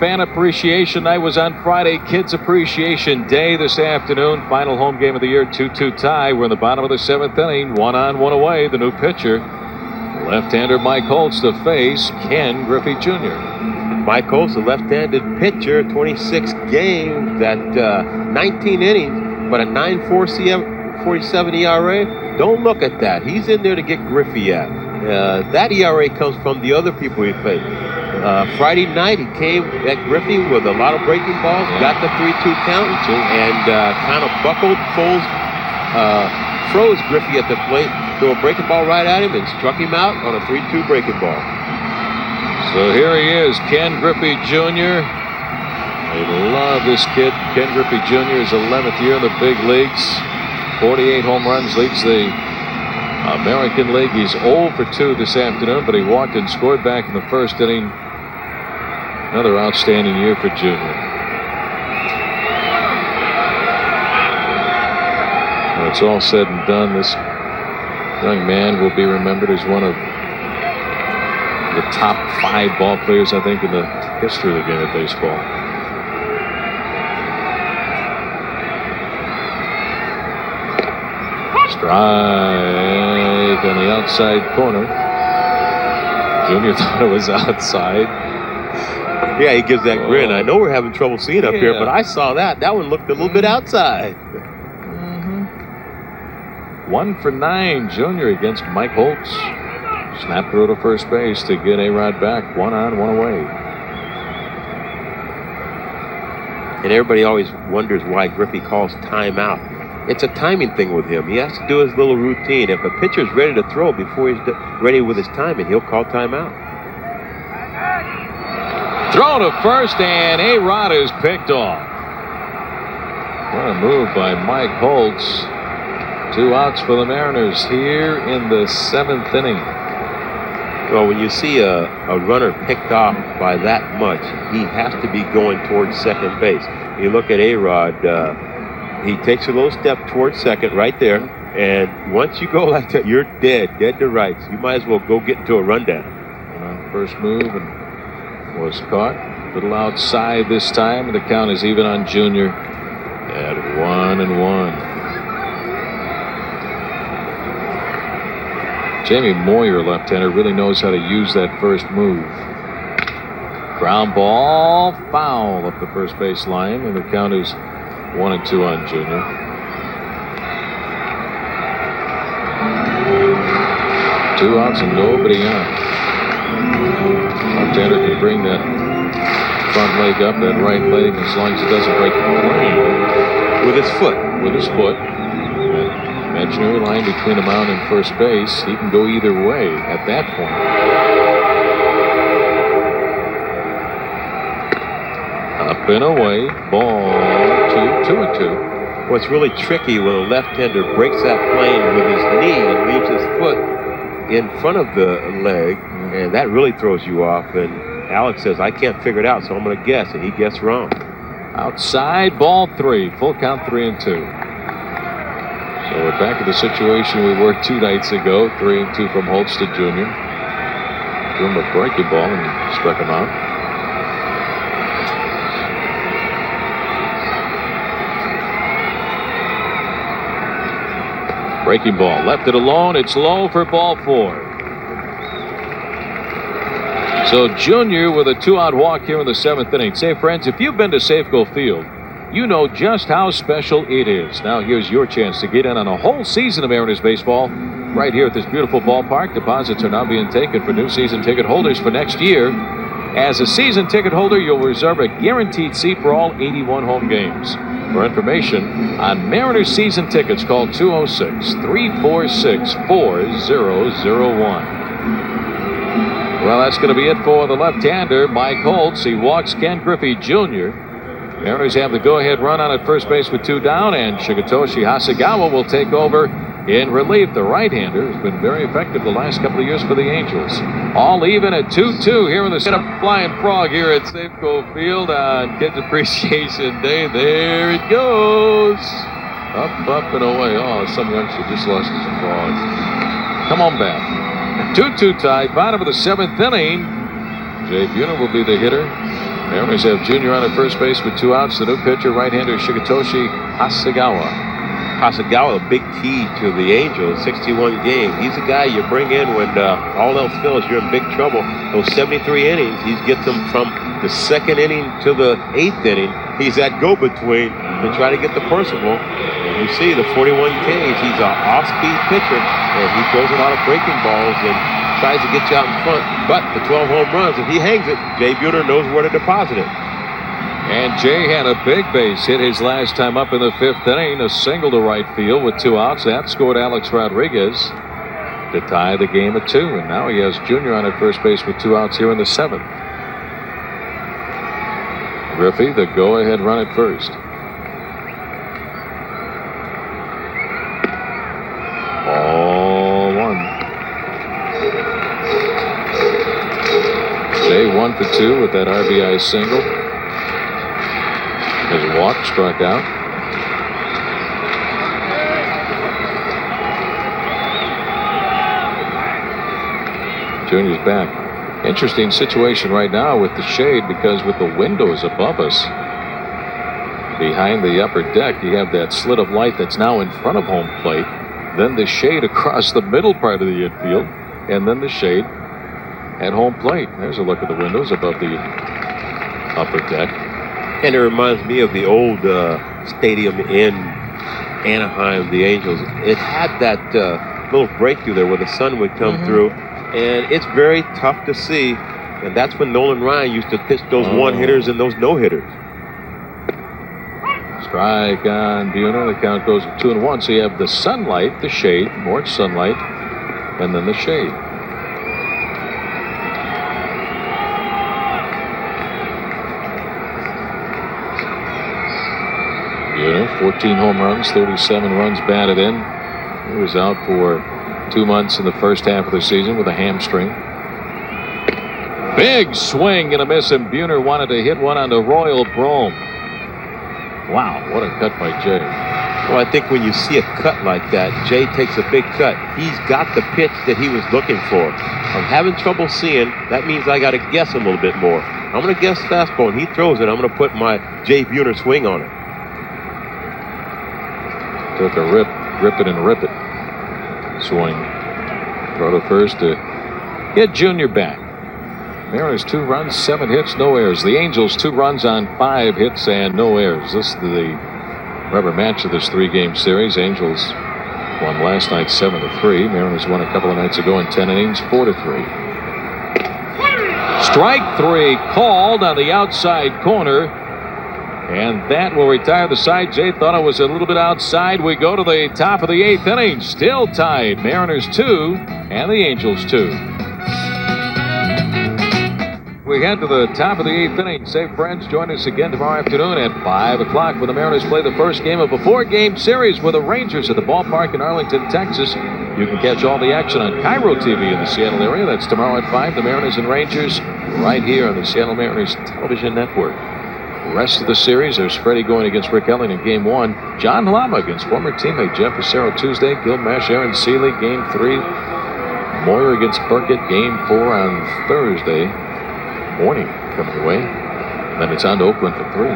Fan Appreciation Night was on Friday. Kids Appreciation Day this afternoon. Final home game of the year, 2-2 tie. We're in the bottom of the 7th inning. 1 on, 1 away. The new pitcher, left-hander Mike Holtz, to face Ken Griffey Jr. Mike Holtz, a left-handed pitcher, 26 games, that 19 innings, but a 9.47 ERA. Don't look at that. He's in there to get Griffey at. That ERA comes from the other people he faced. Friday night, he came at Griffey with a lot of breaking balls, got the 3-2 count, and kind of buckled, froze Griffey at the plate, threw a breaking ball right at him, and struck him out on a 3-2 breaking ball. So here he is, Ken Griffey Jr. They love this kid. Ken Griffey Jr. is 11th year in the big leagues. 48 home runs, leads the American League. He's 0 for 2 this afternoon, but he walked and scored back in the first inning. Another outstanding year for Junior. When it's all said and done, this young man will be remembered as one of the top 5 ball players, I think, in the history of the game of baseball. Strike on the outside corner. Junior thought it was outside. Yeah, he gives that grin. I know we're having trouble seeing up here, but I saw that. That one looked a little bit outside. 1 for 9, Junior against Mike Holtz. Snap throw to first base to get A-Rod back. 1 on, 1 away. And everybody always wonders why Griffey calls timeout. It's a timing thing with him. He has to do his little routine. If a pitcher's ready to throw before he's ready with his timing, he'll call timeout. Throw to first, and A-Rod is picked off. What a move by Mike Holtz. 2 outs for the Mariners here in the 7th inning. Well, when you see a runner picked off by that much, he has to be going towards second base. You look at A-Rod, he takes a little step towards second right there, and once you go like that, you're dead to rights. You might as well go get into a rundown. First move and was caught. A little outside this time, and the count is even on Junior at 1-1. Jamie Moyer, left-hander, really knows how to use that first move. Ground ball, foul up the first base line, and the count is 1-2 on Junior. Two outs and nobody on. Left-hander can bring that front leg up, that right leg, as long as it doesn't break the plane. With his foot. With his foot. That imaginary line between the mound and first base. He can go either way at that point. Up and away. Ball 2-2. What's really tricky when a left-hander breaks that plane with his knee and leaves his foot in front of the leg, and that really throws you off. And Alex says, I can't figure it out, so I'm going to guess, and he guessed wrong. Outside, ball 3. Full count, 3-2. So we're back at the situation we were 2 nights ago. 3-2 from Holtz to Junior. Threw him a breaking ball and struck him out. Breaking ball, left it alone. It's low for ball 4. So Junior with a 2-out walk here in the 7th inning. Say, friends, if you've been to Safeco Field, you know just how special it is. Now here's your chance to get in on a whole season of Mariners baseball right here at this beautiful ballpark. Deposits are now being taken for new season ticket holders for next year. As a season ticket holder, you'll reserve a guaranteed seat for all 81 home games. For information on Mariners season tickets, call 206-346-4001. Well, that's going to be it for the left-hander, Mike Holtz. He walks Ken Griffey Jr. Mariners have the go-ahead run on at first base with 2 down, and Shigetoshi Hasegawa will take over in relief. The right-hander has been very effective the last couple of years for the Angels. All even at 2-2 here in the set of Flying Frog here at Safeco Field on Kids Appreciation Day. There it goes. Up and away. Oh, some youngster just lost his frog. Come on back. 2-2 tie, bottom of the 7th inning. Jay Buhner will be the hitter. Mariners have Junior on at first base with 2 outs. The new pitcher, right-hander Shigetoshi Hasegawa. Hasegawa, a big key to the Angels, 61 games. He's a guy you bring in when all else fails, you're in big trouble. Those 73 innings, he gets them from the 2nd inning to the 8th inning. He's that go-between to try to get the personal. And you see the 41 Ks, he's an off-speed pitcher, and he throws a lot of breaking balls and tries to get you out in front. But the 12 home runs, if he hangs it, Jay Buhner knows where to deposit it. And Jay had a big base hit his last time up in the 5th inning, a single to right field with 2 outs. That scored Alex Rodriguez to tie the game at 2. And now he has Junior on at first base with 2 outs here in the 7th. Griffey, the go-ahead run at first. Ball 1. Jay 1 for 2 with that RBI single. His walk, struck out. Junior's back. Interesting situation right now with the shade, because with the windows above us, behind the upper deck, you have that slit of light that's now in front of home plate. Then the shade across the middle part of the infield, and then the shade at home plate. There's a look at the windows above the upper deck. And it reminds me of the old stadium in Anaheim, the Angels. It had that little breakthrough there where the sun would come through. And it's very tough to see. And that's when Nolan Ryan used to pitch those one-hitters and those no-hitters. Strike on Buhner. The count goes to 2-1. So you have the sunlight, the shade, more sunlight, and then the shade. Buhner, 14 home runs, 37 runs batted in. He was out for 2 months in the first half of the season with a hamstring. Big swing and a miss, and Buhner wanted to hit one on the Royal Brome. Wow, what a cut by Jay. Well, I think when you see a cut like that, Jay takes a big cut. He's got the pitch that he was looking for. I'm having trouble seeing. That means I got to guess a little bit more. I'm going to guess fastball, and he throws it. I'm going to put my Jay Buhner swing on it. Took a rip it and rip it swing. Throw to first to get Junior back. Mariners 2 runs, 7 hits, no errors. The Angels 2 runs on 5 hits and no errors. This is the rubber match of this 3-game series. Angels won last night 7-3. Mariners won a couple of nights ago in 10 innings, 4-3. Strike 3 called on the outside corner. And that will retire the side. Jay thought it was a little bit outside. We go to the top of the 8th inning. Still tied. Mariners 2 and the Angels 2. We head to the top of the 8th inning. Say, friends, join us again tomorrow afternoon at 5 o'clock when the Mariners play the first game of a 4-game series with the Rangers at the ballpark in Arlington, Texas. You can catch all the action on Cairo TV in the Seattle area. That's tomorrow at 5. The Mariners and Rangers right here on the Seattle Mariners Television Network. Rest of the series, there's Freddie going against Rick Elling in Game 1. John Lama against former teammate Jeff Acero Tuesday. Gil Mash, Aaron Seeley, Game 3. Moyer against Burkett, Game 4 on Thursday morning coming your way. Then it's on to Oakland for 3.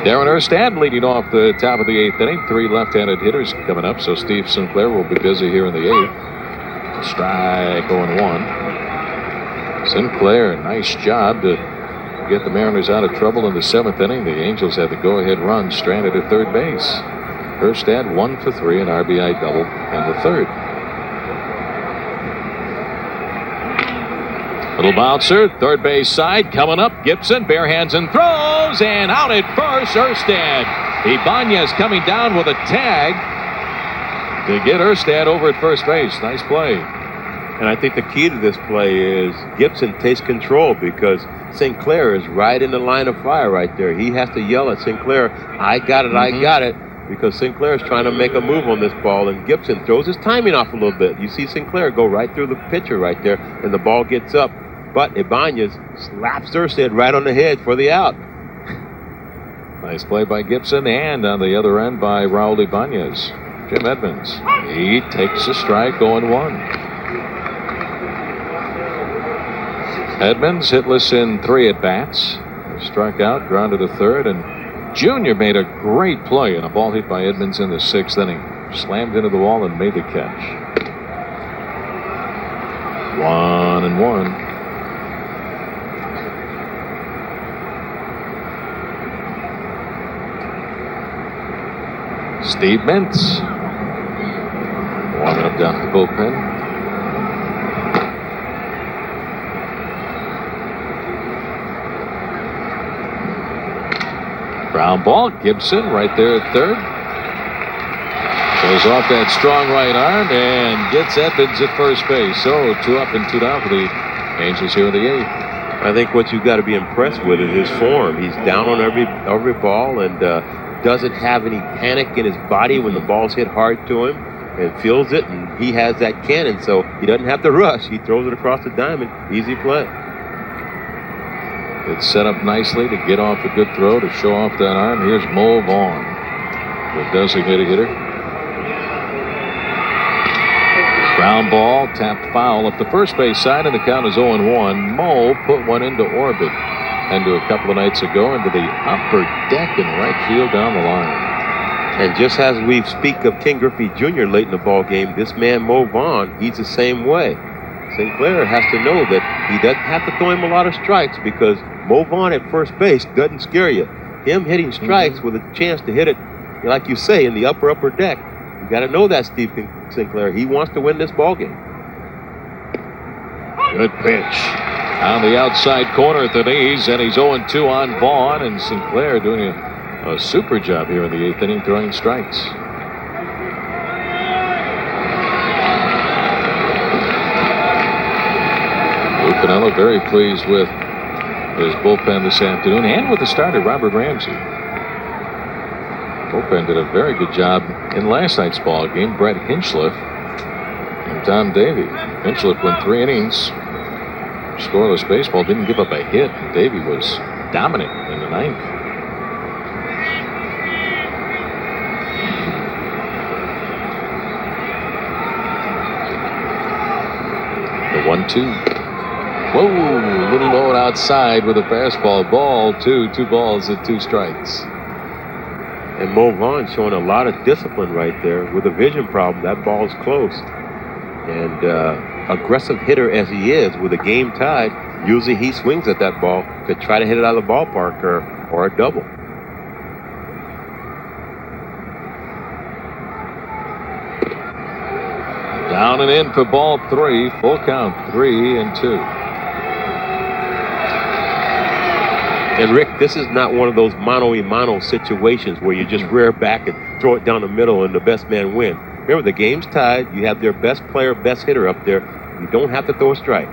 Darren Erstad leading off the top of the 8th inning. 3 left-handed hitters coming up, so Steve Sinclair will be busy here in the 8th. Strike 0-1. Sinclair, nice job to get the Mariners out of trouble in the 7th inning. The Angels had the go-ahead run stranded at third base. Erstad 1 for 3, an RBI double, and the 3rd. Little bouncer, third base side, coming up. Gibson, bare hands and throws, and out at first, Erstad. Ibanez coming down with a tag to get Erstad over at first base. Nice play. And I think the key to this play is Gibson takes control because Sinclair is right in the line of fire right there. He has to yell at Sinclair, I got it, I got it, because Sinclair is trying to make a move on this ball, and Gibson throws his timing off a little bit. You see Sinclair go right through the pitcher right there, and the ball gets up. But Ibanez slaps Erstad right on the head for the out. Nice play by Gibson, and on the other end by Raul Ibanez. Jim Edmonds, he takes a strike, going 1. Edmonds hitless in 3 at-bats. Struck out, grounded to third, and Junior made a great play on a ball hit by Edmonds in the 6th inning. Slammed into the wall and made the catch. 1-1. Steve Mintz warming up down the bullpen. Ground ball. Gibson right there at third. Goes off that strong right arm and gets Edmonds at first base. So 2 up and 2 down for the Angels here in the 8th. I think what you've got to be impressed with is his form. He's down on every ball and doesn't have any panic in his body when the ball's hit hard to him, and feels it, and he has that cannon, so he doesn't have to rush. He throws it across the diamond. Easy play. It's set up nicely to get off a good throw to show off that arm. Here's Mo Vaughn, the designated hitter. Ground ball, tapped foul up the first base side, and the count is 0-1. Mo put one into orbit and a couple of nights ago into the upper deck in right field down the line. And just as we speak of Ken Griffey Jr. late in the ball game, this man Mo Vaughn, he's the same way. Sinclair has to know that he doesn't have to throw him a lot of strikes because Mo Vaughn at first base doesn't scare you. Him hitting strikes with a chance to hit it, like you say, in the upper deck. You got to know that, Steve Sinclair. He wants to win this ball game. Good pitch on the outside corner at the knees, and he's 0-2 on Vaughn, and Sinclair doing a super job here in the 8th inning throwing strikes. Lou Piniella very pleased with his bullpen this afternoon and with the starter Robert Ramsey. Bullpen did a very good job in last night's ball game. Brett Hinchliffe and Tom Davey. Hinchliffe went 3 innings, scoreless baseball, didn't give up a hit. Davey was dominant in the 9th. The 1-2. Whoa, a little low and outside with a fastball. Ball 2, 2 balls and 2 strikes. And Mo Vaughn showing a lot of discipline right there. With a vision problem, that ball's close. And aggressive hitter as he is, with a game tied, usually he swings at that ball to try to hit it out of the ballpark or a double. Down and in for ball 3. Full count, 3-2. And Rick, this is not one of those mano-a-mano situations where you just rear back and throw it down the middle and the best man win. Remember, the game's tied. You have their best player, best hitter up there. You don't have to throw a strike.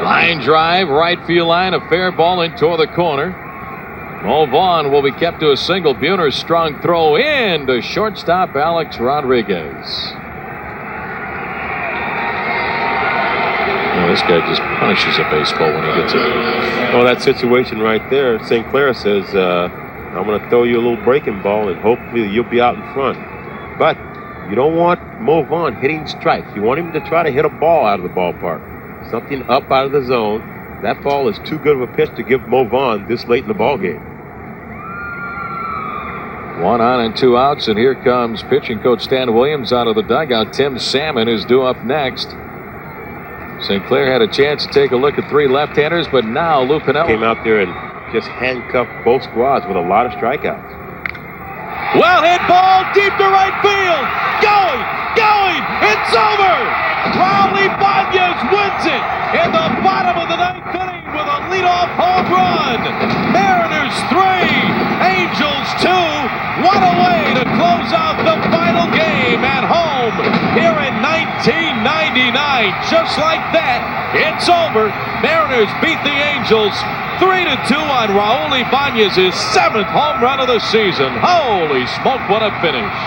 Line drive, right field line, a fair ball in toward the corner. Mo Vaughn will be kept to a single. Buhner's strong throw in to shortstop Alex Rodriguez. This guy just punishes a baseball when he gets it. Oh, that situation right there, Sinclair says, I'm going to throw you a little breaking ball and hopefully you'll be out in front. But you don't want Mo Vaughn hitting strikes. You want him to try to hit a ball out of the ballpark. Something up out of the zone. That ball is too good of a pitch to give Mo Vaughn this late in the ball game. 1 on and 2 outs, and here comes pitching coach Stan Williams out of the dugout. Tim Salmon is due up next. Sinclair had a chance to take a look at 3 left-handers, but now Lou Piniella came out there and just handcuffed both squads with a lot of strikeouts. Well hit ball deep to right field. Going. It's over. Raul Ibanez wins it in the bottom of the 9th inning with a leadoff home run. Mariners 3, Angels 2. What a way to close out the final game at home here in 1999. Just like that, it's over. Mariners beat the Angels 3-2 on Raul Ibanez's 7th home run of the season. Holy smoke, what a finish.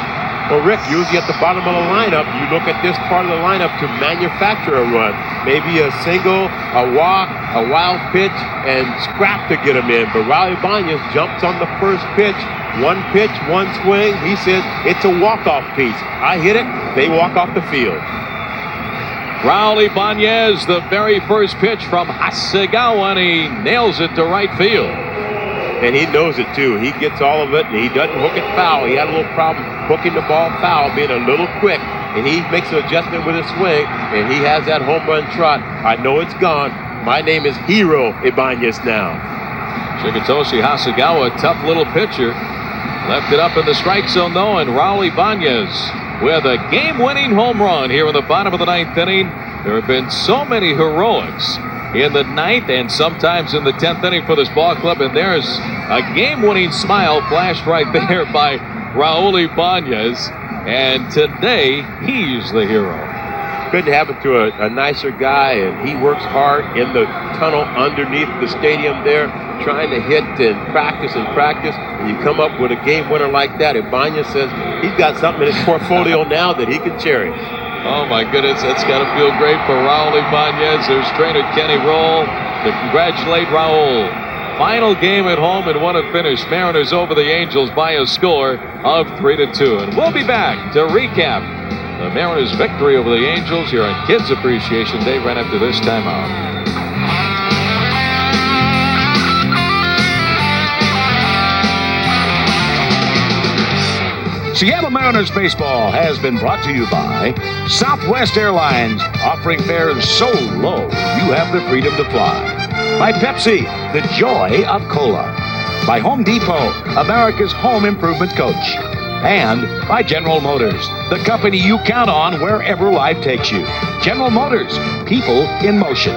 Well, Rick, usually at the bottom of the lineup, you look at this part of the lineup to manufacture a run. Maybe a single, a walk, a wild pitch, and scrap to get him in. But Raul Ibanez jumps on the first pitch. 1 pitch, 1 swing. He says it's a walk-off piece. I hit it, they walk off the field. Raul Ibanez, the very first pitch from Hasegawa, and he nails it to right field. And he knows it too. He gets all of it, and he doesn't hook it foul. He had a little problem hooking the ball foul, being a little quick, and he makes an adjustment with his swing, and he has that home run trot. I know it's gone. My name is Hero Ibanez now. Shigetoshi Hasegawa, tough little pitcher. Left it up in the strike zone, though, and Raul Ibanez with a game-winning home run here in the bottom of the ninth inning. There have been so many heroics in the ninth and sometimes in the 10th inning for this ball club, and there's a game-winning smile flashed right there by Raul Ibanez, and today he's the hero. Couldn't happen to a nicer guy, and he works hard in the tunnel underneath the stadium there, trying to hit and practice, and you come up with a game winner like that. Ibanez says he's got something in his portfolio now that he can cherish. Oh my goodness, that's got to feel great for Raul Ibanez. There's trainer Kenny Roll to congratulate Raul. Final game at home, and what a finish. Mariners over the Angels by a score of 3-2. And we'll be back to recap the Mariners' victory over the Angels here on Kids Appreciation Day right after this timeout. Seattle Mariners baseball has been brought to you by Southwest Airlines, offering fares so low you have the freedom to fly. By Pepsi, the joy of cola. By Home Depot, America's home improvement coach. And by General Motors, the company you count on wherever life takes you. General Motors, people in motion.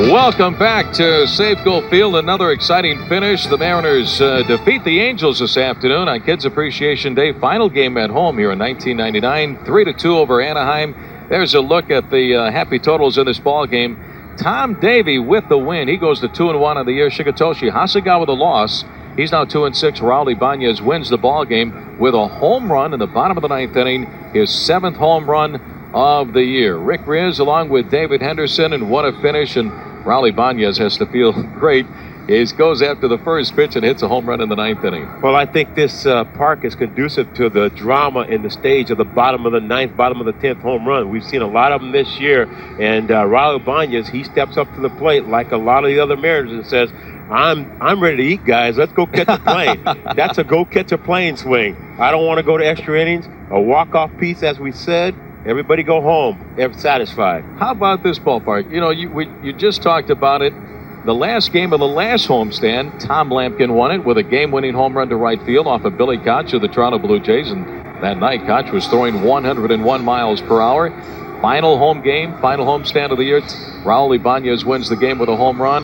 Welcome back to Safeco Field. Another exciting finish. The Mariners defeat the Angels this afternoon on Kids Appreciation Day. Final game at home here in 1999. 3-2 over Anaheim. There's a look at the happy totals in this ball game. Tom Davey with the win. He goes to 2-1 on the year. Shigetoshi Hasegawa with the loss. He's now 2-6. Raul Ibanez wins the ball game with a home run in the bottom of the ninth inning. His 7th home run of the year. Rick Riz along with David Henderson, and what a finish. And Raul Ibanez has to feel great. He goes after the first pitch and hits a home run in the ninth inning. Well, I think this park is conducive to the drama in the stage of the bottom of the ninth, bottom of the 10th home run. We've seen a lot of them this year, and Raul Ibanez, he steps up to the plate like a lot of the other Mariners and says, I'm ready to eat, guys. Let's go catch a plane. That's a go catch a plane swing. I don't want to go to extra innings. A walk-off piece, as we said. Everybody go home satisfied. How about this ballpark? You know, you just talked about it. The last game of the last homestand, Tom Lampkin won it with a game-winning home run to right field off of Billy Koch of the Toronto Blue Jays. And that night, Koch was throwing 101 miles per hour. Final home game, final homestand of the year. Raul Ibanez wins the game with a home run.